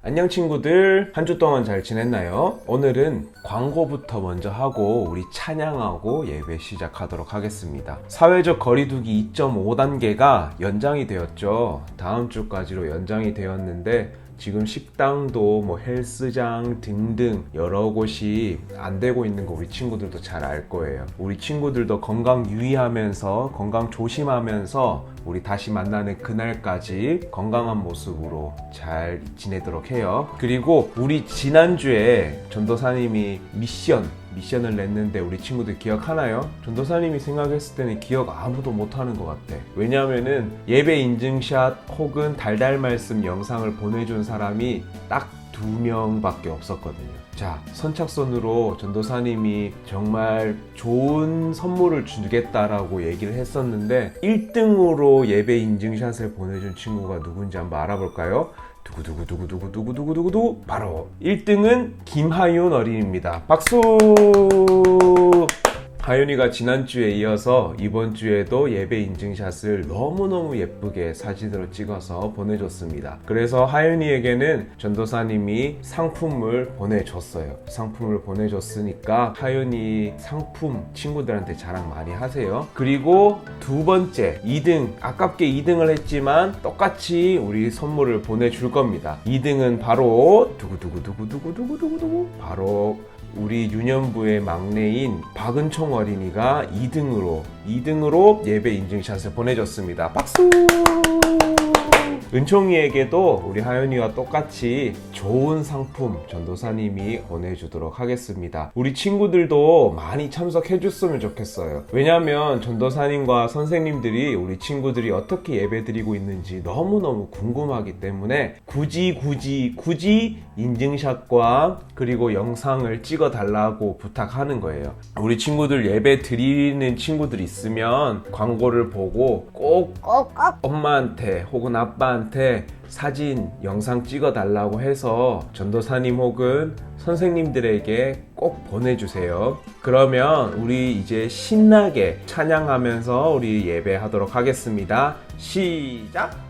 안녕 친구들, 한 주 동안 잘 지냈나요? 오늘은 광고부터 먼저 하고 우리 찬양하고 예배 시작하도록 하겠습니다. 사회적 거리두기 2.5단계가 연장이 되었죠. 다음 주까지로 연장이 되었는데 지금 식당도 뭐 헬스장 등등 여러 곳이 안 되고 있는 거 우리 친구들도 잘 알 거예요. 우리 친구들도 건강 유의하면서 건강 조심하면서 우리 다시 만나는 그날까지 건강한 모습으로 잘 지내도록 해요. 그리고 우리 지난주에 전도사님이 미션을 냈는데 우리 친구들 기억하나요? 전도사님이 생각했을 때는 기억 아무도 못하는 것 같아. 왜냐면은 예배 인증샷 혹은 달달 말씀 영상을 보내준 사람이 딱 2명밖에 없었거든요. 자, 선착순으로 전도사님이 정말 좋은 선물을 주겠다라고 얘기를 했었는데 1등으로 예배 인증샷을 보내준 친구가 누군지 한번 알아볼까요? 두구두구두구두구두구두구두구 바로 1등은 김하윤 어린입니다. 박수! 하윤이가 지난주에 이어서 이번 주에도 예배 인증샷을 너무너무 예쁘게 사진으로 찍어서 보내줬습니다. 그래서 하윤이에게는 전도사님이 상품을 보내줬어요. 상품을 보내줬으니까 하윤이 상품 친구들한테 자랑 많이 하세요. 그리고 두 번째 2등, 아깝게 2등을 했지만 똑같이 우리 선물을 보내줄 겁니다. 2등은 바로 두구두구두구두구두구두구 바로 우리 유년부의 막내인 박은총 어린이가 2등으로 예배 인증샷을 보내줬습니다. 박수! 은총이에게도 우리 하윤이와 똑같이 좋은 상품 전도사님이 보내주도록 하겠습니다. 우리 친구들도 많이 참석해 줬으면 좋겠어요. 왜냐하면 전도사님과 선생님들이 우리 친구들이 어떻게 예배 드리고 있는지 너무너무 궁금하기 때문에 굳이 인증샷과 그리고 영상을 찍어 달라고 부탁하는 거예요. 우리 친구들 예배 드리는 친구들 있으면 광고를 보고 꼭 엄마한테 혹은 아빠한테 사진, 영상 찍어 달라고 해서 전도사님 혹은 선생님들에게 꼭 보내주세요. 그러면 우리 이제 신나게 찬양하면서 우리 예배하도록 하겠습니다. 시작!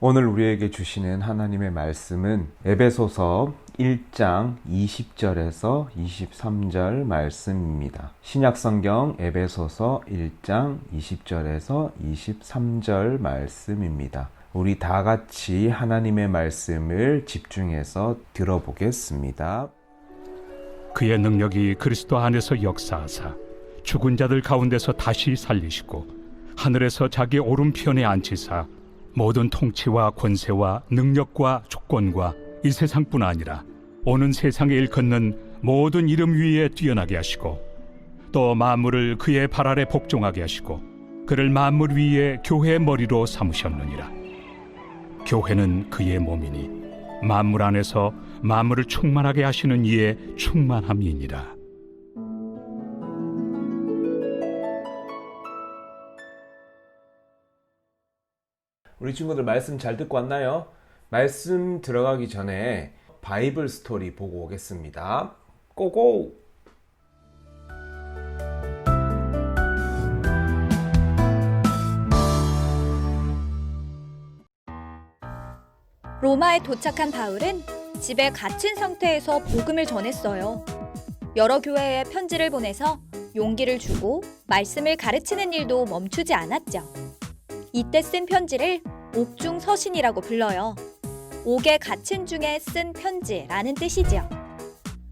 오늘 우리에게 주시는 하나님의 말씀은 에베소서 1장 20절에서 23절 말씀입니다. 신약성경 에베소서 1장 20절에서 23절 말씀입니다. 우리 다 같이 하나님의 말씀을 집중해서 들어보겠습니다. 그의 능력이 그리스도 안에서 역사하사 죽은 자들 가운데서 다시 살리시고 하늘에서 자기 오른편에 앉히사 모든 통치와 권세와 능력과 주권과 이 세상뿐 아니라 오는 세상에 일컫는 모든 이름 위에 뛰어나게 하시고 또 만물을 그의 발 아래 복종하게 하시고 그를 만물 위에 교회의 머리로 삼으셨느니라. 교회는 그의 몸이니 만물 안에서 만물을 충만하게 하시는 이의 충만함이니라. 우리 친구들 말씀 잘 듣고 왔나요? 말씀 들어가기 전에 바이블 스토리 보고 오겠습니다. 고고! 로마에 도착한 바울은 집에 갇힌 상태에서 복음을 전했어요. 여러 교회에 편지를 보내서 용기를 주고 말씀을 가르치는 일도 멈추지 않았죠. 이때 쓴 편지를 옥중서신이라고 불러요. 옥에 갇힌 중에 쓴 편지라는 뜻이지요.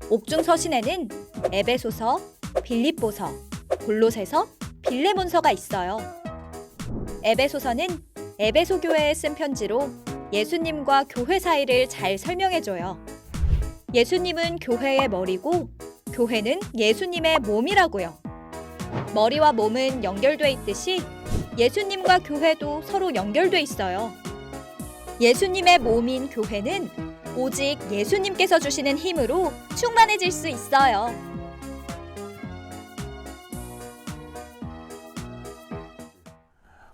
옥중서신에는 에베소서, 빌립보서, 골로새서, 빌레몬서가 있어요. 에베소서는 에베소 교회에 쓴 편지로 예수님과 교회 사이를 잘 설명해줘요. 예수님은 교회의 머리고 교회는 예수님의 몸이라고요. 머리와 몸은 연결돼 있듯이 예수님과 교회도 서로 연결돼 있어요. 예수님의 몸인 교회는 오직 예수님께서 주시는 힘으로 충만해질 수 있어요.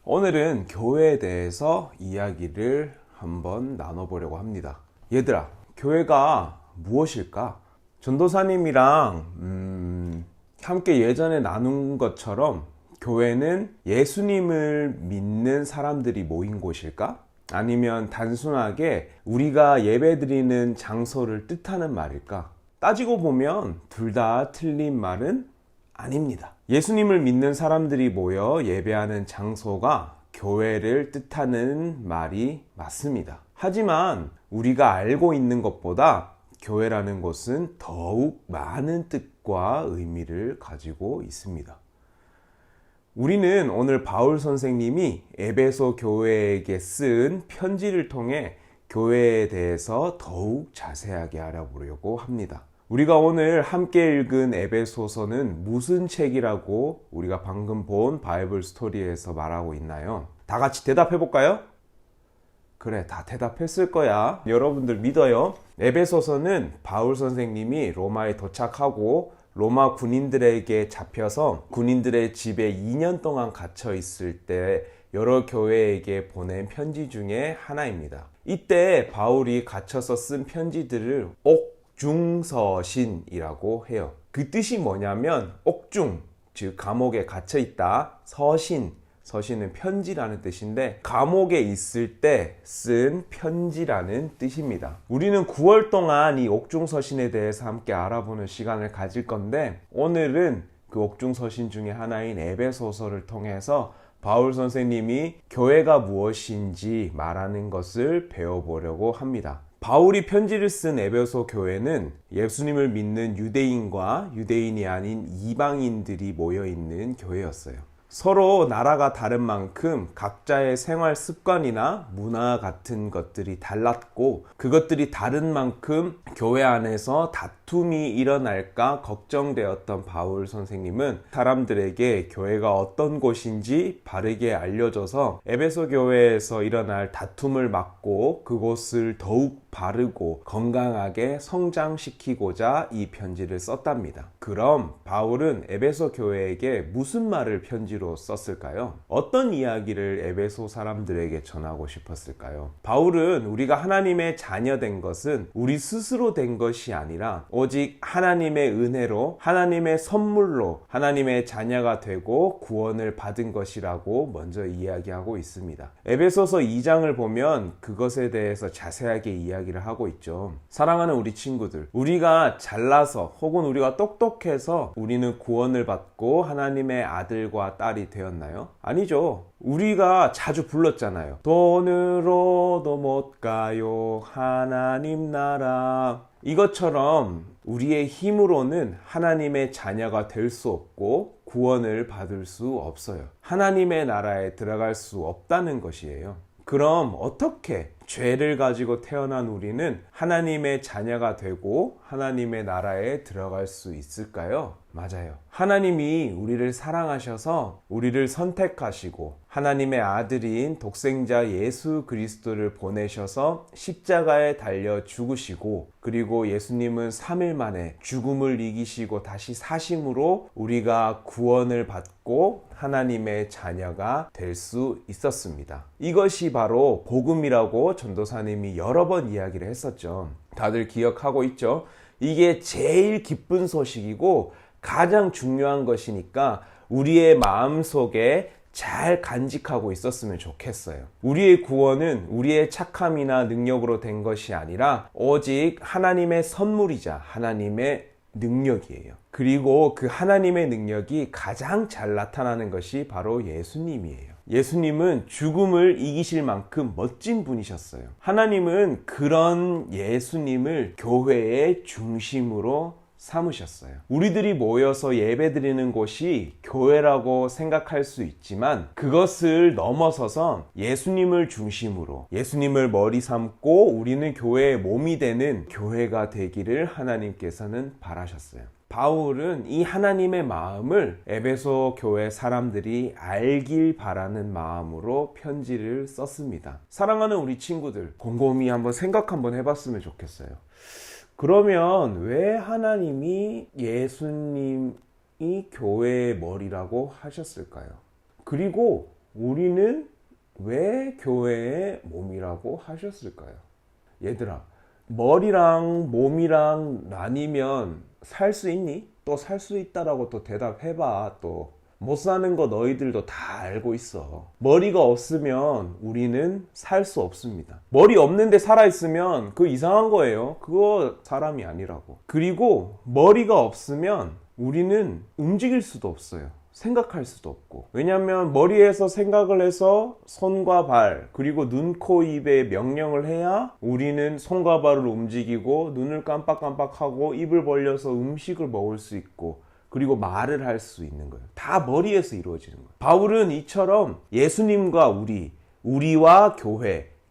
오늘은 교회에 대해서 이야기를 한번 나눠보려고 합니다. 얘들아, 교회가 무엇일까? 전도사님이랑 함께 예전에 나눈 것처럼 교회는 예수님을 믿는 사람들이 모인 곳일까? 아니면 단순하게 우리가 예배드리는 장소를 뜻하는 말일까? 따지고 보면 둘 다 틀린 말은 아닙니다. 예수님을 믿는 사람들이 모여 예배하는 장소가 교회를 뜻하는 말이 맞습니다. 하지만 우리가 알고 있는 것보다 교회라는 것은 더욱 많은 뜻과 의미를 가지고 있습니다. 우리는 오늘 바울 선생님이 에베소 교회에게 쓴 편지를 통해 교회에 대해서 더욱 자세하게 알아보려고 합니다. 우리가 오늘 함께 읽은 에베소서는 무슨 책이라고 우리가 방금 본 바이블 스토리에서 말하고 있나요? 다 같이 대답해 볼까요? 그래, 다 대답했을 거야. 여러분들 믿어요. 에베소서는 바울 선생님이 로마에 도착하고 로마 군인들에게 잡혀서 군인들의 집에 2년 동안 갇혀 있을 때 여러 교회에게 보낸 편지 중에 하나입니다. 이때 바울이 갇혀서 쓴 편지들을 옥중서신이라고 해요. 그 뜻이 뭐냐면 옥중, 즉 감옥에 갇혀 있다. 서신은 편지라는 뜻인데 감옥에 있을 때 쓴 편지라는 뜻입니다. 우리는 9월 동안 이 옥중서신에 대해서 함께 알아보는 시간을 가질 건데 오늘은 그 옥중서신 중에 하나인 에베소서를 통해서 바울 선생님이 교회가 무엇인지 말하는 것을 배워보려고 합니다. 바울이 편지를 쓴 에베소 교회는 예수님을 믿는 유대인과 유대인이 아닌 이방인들이 모여있는 교회였어요. 서로 나라가 다른 만큼 각자의 생활 습관이나 문화 같은 것들이 달랐고 그것들이 다른 만큼 교회 안에서 다툼이 일어날까 걱정되었던 바울 선생님은 사람들에게 교회가 어떤 곳인지 바르게 알려줘서 에베소 교회에서 일어날 다툼을 막고 그곳을 더욱 바르고 건강하게 성장시키고자 이 편지를 썼답니다. 그럼 바울은 에베소 교회에게 무슨 말을 편지로 썼을까요? 어떤 이야기를 에베소 사람들에게 전하고 싶었을까요? 바울은 우리가 하나님의 자녀된 것은 우리 스스로 된 것이 아니라 오직 하나님의 은혜로, 하나님의 선물로 하나님의 자녀가 되고 구원을 받은 것이라고 먼저 이야기하고 있습니다. 에베소서 2장을 보면 그것에 대해서 자세하게 이야기를 하고 있죠. 사랑하는 우리 친구들, 우리가 잘나서 혹은 우리가 똑똑해서 우리는 구원을 받고 하나님의 아들과 딸이 되었나요? 아니죠. 우리가 자주 불렀잖아요. 돈으로도 못 가요 하나님 나라. 이것처럼 우리의 힘으로는 하나님의 자녀가 될 수 없고 구원을 받을 수 없어요. 하나님의 나라에 들어갈 수 없다는 것이에요. 그럼 어떻게 죄를 가지고 태어난 우리는 하나님의 자녀가 되고 하나님의 나라에 들어갈 수 있을까요? 맞아요. 하나님이 우리를 사랑하셔서 우리를 선택하시고 하나님의 아들인 독생자 예수 그리스도를 보내셔서 십자가에 달려 죽으시고, 그리고 예수님은 3일 만에 죽음을 이기시고 다시 사심으로 우리가 구원을 받고 하나님의 자녀가 될 수 있었습니다. 이것이 바로 복음이라고 전도사님이 여러 번 이야기를 했었죠. 다들 기억하고 있죠? 이게 제일 기쁜 소식이고 가장 중요한 것이니까 우리의 마음속에 잘 간직하고 있었으면 좋겠어요. 우리의 구원은 우리의 착함이나 능력으로 된 것이 아니라 오직 하나님의 선물이자 하나님의 능력이에요. 그리고 그 하나님의 능력이 가장 잘 나타나는 것이 바로 예수님이에요. 예수님은 죽음을 이기실 만큼 멋진 분이셨어요. 하나님은 그런 예수님을 교회의 중심으로 삼으셨어요. 우리들이 모여서 예배드리는 곳이 교회라고 생각할 수 있지만 그것을 넘어서서 예수님을 중심으로, 예수님을 머리 삼고 우리는 교회의 몸이 되는 교회가 되기를 하나님께서는 바라셨어요. 바울은 이 하나님의 마음을 에베소 교회 사람들이 알길 바라는 마음으로 편지를 썼습니다. 사랑하는 우리 친구들, 곰곰이 한번 생각 한번 해봤으면 좋겠어요. 그러면 왜 하나님이 예수님이 교회의 머리라고 하셨을까요? 그리고 우리는 왜 교회의 몸이라고 하셨을까요? 얘들아, 머리랑 몸이랑 나뉘면 살 수 있니? 또 살 수 있다라고 또 대답해봐. 또 못 사는 거 너희들도 다 알고 있어. 머리가 없으면 우리는 살 수 없습니다. 머리 없는데 살아있으면 그거 이상한 거예요. 그거 사람이 아니라고. 그리고 머리가 없으면 우리는 움직일 수도 없어요. 생각할 수도 없고. 왜냐하면 머리에서 생각을 해서 손과 발, 그리고 눈, 코, 입에 명령을 해야 우리는 손과 발을 움직이고 눈을 깜빡깜빡하고 입을 벌려서 음식을 먹을 수 있고 그리고 말을 할 수 있는 거예요. 다 머리에서 이루어지는 거예요. 바울은 이처럼 예수님과 우리와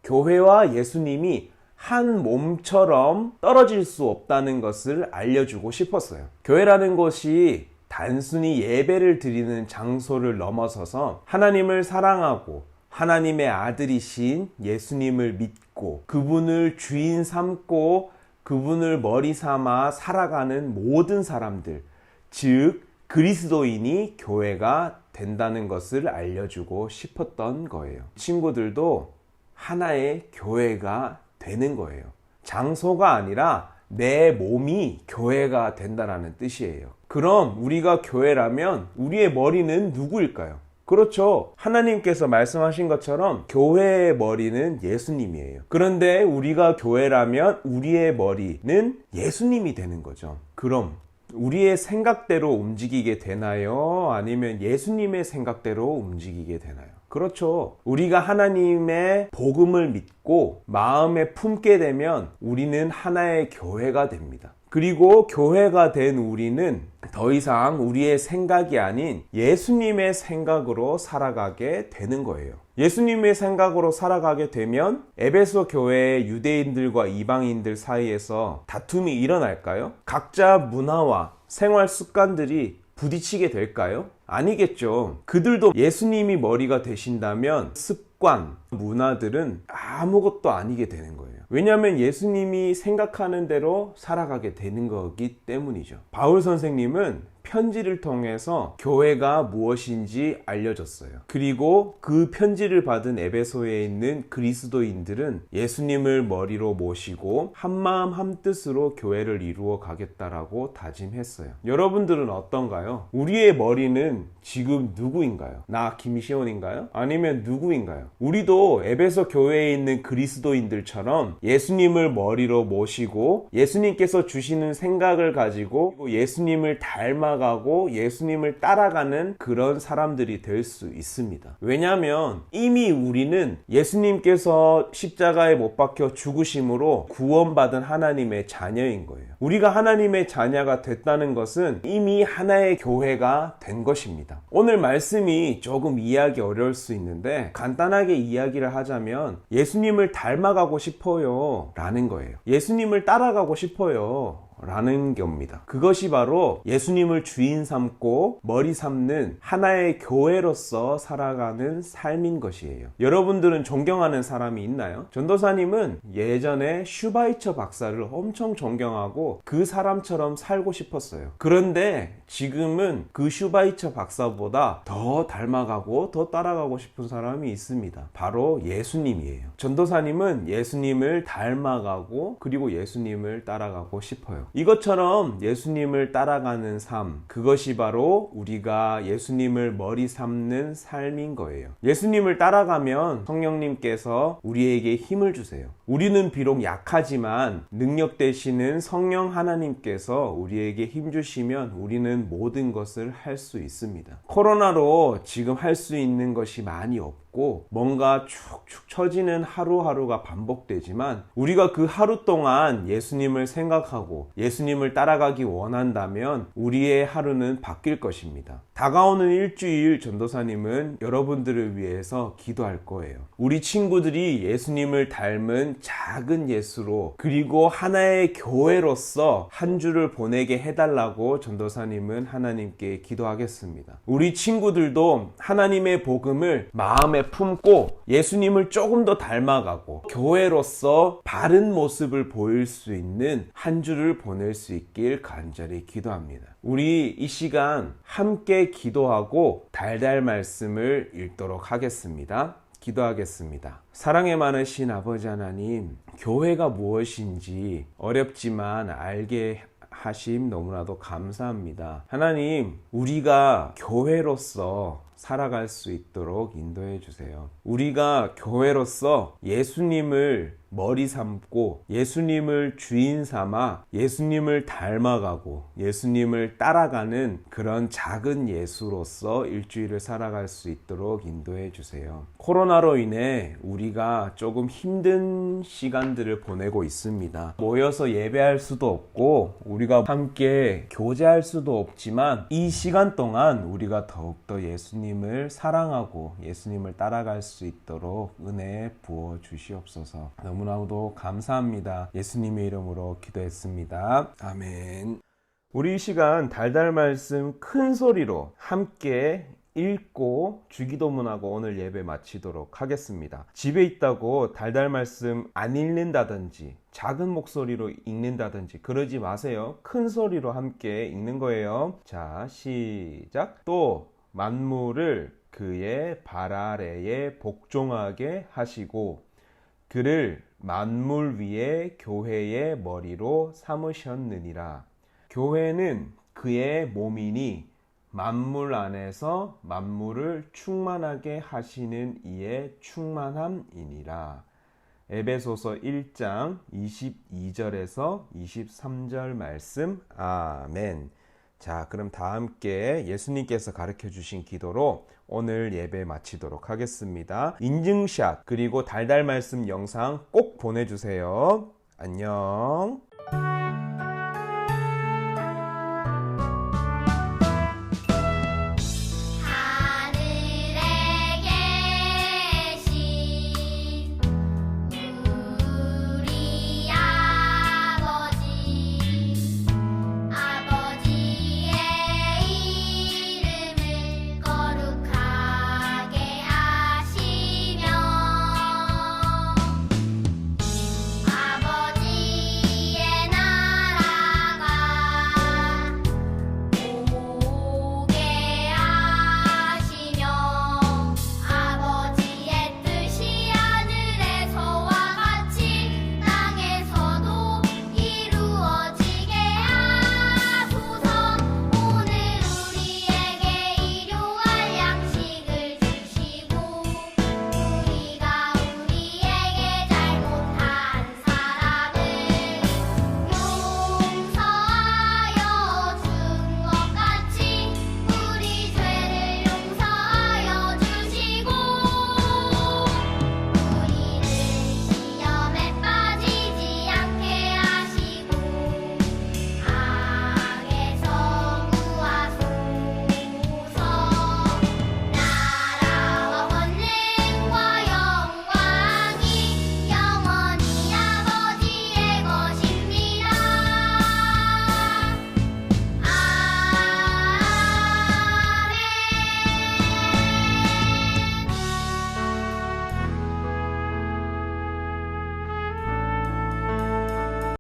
교회와 예수님이 한 몸처럼 떨어질 수 없다는 것을 알려주고 싶었어요. 교회라는 것이 단순히 예배를 드리는 장소를 넘어서서 하나님을 사랑하고 하나님의 아들이신 예수님을 믿고 그분을 주인 삼고 그분을 머리 삼아 살아가는 모든 사람들, 즉 그리스도인이 교회가 된다는 것을 알려주고 싶었던 거예요. 친구들도 하나의 교회가 되는 거예요. 장소가 아니라 내 몸이 교회가 된다는 뜻이에요. 그럼 우리가 교회라면 우리의 머리는 누구일까요? 그렇죠. 하나님께서 말씀하신 것처럼 교회의 머리는 예수님이에요. 그런데 우리가 교회라면 우리의 머리는 예수님이 되는 거죠. 그럼 우리의 생각대로 움직이게 되나요? 아니면 예수님의 생각대로 움직이게 되나요? 그렇죠. 우리가 하나님의 복음을 믿고 마음에 품게 되면 우리는 하나의 교회가 됩니다. 그리고 교회가 된 우리는 더 이상 우리의 생각이 아닌 예수님의 생각으로 살아가게 되는 거예요. 예수님의 생각으로 살아가게 되면 에베소 교회의 유대인들과 이방인들 사이에서 다툼이 일어날까요? 각자 문화와 생활 습관들이 부딪히게 될까요? 아니겠죠. 그들도 예수님이 머리가 되신다면 습관, 문화들은 아무것도 아니게 되는 거예요. 왜냐하면 예수님이 생각하는 대로 살아가게 되는 거기 때문이죠. 바울 선생님은 편지를 통해서 교회가 무엇인지 알려줬어요. 그리고 그 편지를 받은 에베소에 있는 그리스도인들은 예수님을 머리로 모시고 한마음 한뜻으로 교회를 이루어 가겠다라고 다짐했어요. 여러분들은 어떤가요? 우리의 머리는 지금 누구인가요? 나 김시온인가요? 아니면 누구인가요? 우리도 에베소 교회에 있는 그리스도인들처럼 예수님을 머리로 모시고 예수님께서 주시는 생각을 가지고 예수님을 닮아가고 예수님을 따라가는 그런 사람들이 될 수 있습니다. 왜냐하면 이미 우리는 예수님께서 십자가에 못 박혀 죽으심으로 구원받은 하나님의 자녀인 거예요. 우리가 하나님의 자녀가 됐다는 것은 이미 하나의 교회가 된 것입니다. 오늘 말씀이 조금 이해하기 어려울 수 있는데 간단하게 이야기를 하자면 예수님을 닮아가고 싶어요 라는 거예요. 예수님을 따라가고 싶어요 라는 겁니다. 그것이 바로 예수님을 주인 삼고 머리 삼는 하나의 교회로서 살아가는 삶인 것이에요. 여러분들은 존경하는 사람이 있나요? 전도사님은 예전에 슈바이처 박사를 엄청 존경하고 그 사람처럼 살고 싶었어요. 그런데 지금은 그 슈바이처 박사보다 더 닮아가고 더 따라가고 싶은 사람이 있습니다. 바로 예수님이에요. 전도사님은 예수님을 닮아가고 그리고 예수님을 따라가고 싶어요. 이것처럼 예수님을 따라가는 삶, 그것이 바로 우리가 예수님을 머리 삼는 삶인 거예요. 예수님을 따라가면 성령님께서 우리에게 힘을 주세요. 우리는 비록 약하지만 능력 되시는 성령 하나님께서 우리에게 힘 주시면 우리는 모든 것을 할 수 있습니다. 코로나로 지금 할 수 있는 것이 많이 없고 뭔가 축축 처지는 하루하루가 반복되지만 우리가 그 하루 동안 예수님을 생각하고 예수님을 따라가기 원한다면 우리의 하루는 바뀔 것입니다. 다가오는 일주일 전도사님은 여러분들을 위해서 기도할 거예요. 우리 친구들이 예수님을 닮은 작은 예수로 그리고 하나의 교회로서 한 주를 보내게 해달라고 전도사님은 하나님께 기도하겠습니다. 우리 친구들도 하나님의 복음을 마음에 품고 예수님을 조금 더 닮아가고 교회로서 바른 모습을 보일 수 있는 한 주를 보낼 수 있길 간절히 기도합니다. 우리 이 시간 함께 기도하고 달달 말씀을 읽도록 하겠습니다. 기도하겠습니다. 사랑에 많으신 아버지 하나님, 교회가 무엇인지 어렵지만 알게 하심 너무나도 감사합니다. 하나님, 우리가 교회로서 살아갈 수 있도록 인도해 주세요. 우리가 교회로서 예수님을 머리 삼고 예수님을 주인 삼아 예수님을 닮아가고 예수님을 따라가는 그런 작은 예수로서 일주일을 살아갈 수 있도록 인도해 주세요. 코로나로 인해 우리가 조금 힘든 시간들을 보내고 있습니다. 모여서 예배할 수도 없고 우리가 함께 교제할 수도 없지만 이 시간 동안 우리가 더욱더 예수님을 사랑하고 예수님을 따라갈 수 있도록 은혜 부어 주시옵소서. 너무나도 감사합니다. 예수님의 이름으로 기도했습니다. 아멘. 우리 이 시간 달달 말씀 큰 소리로 함께 읽고 주기도문하고 오늘 예배 마치도록 하겠습니다. 집에 있다고 달달 말씀 안 읽는다든지 작은 목소리로 읽는다든지 그러지 마세요. 큰 소리로 함께 읽는 거예요. 자, 시작. 또 만물을 그의 발 아래에 복종하게 하시고 그를 만물 위에 교회의 머리로 삼으셨느니라. 교회는 그의 몸이니 만물 안에서 만물을 충만하게 하시는 이의 충만함이니라. 에베소서 1장 22절에서 23절 말씀. 아멘. 자, 그럼 다 함께 예수님께서 가르쳐 주신 기도로 오늘 예배 마치도록 하겠습니다. 인증샷 그리고 달달 말씀 영상 꼭 보내주세요. 안녕.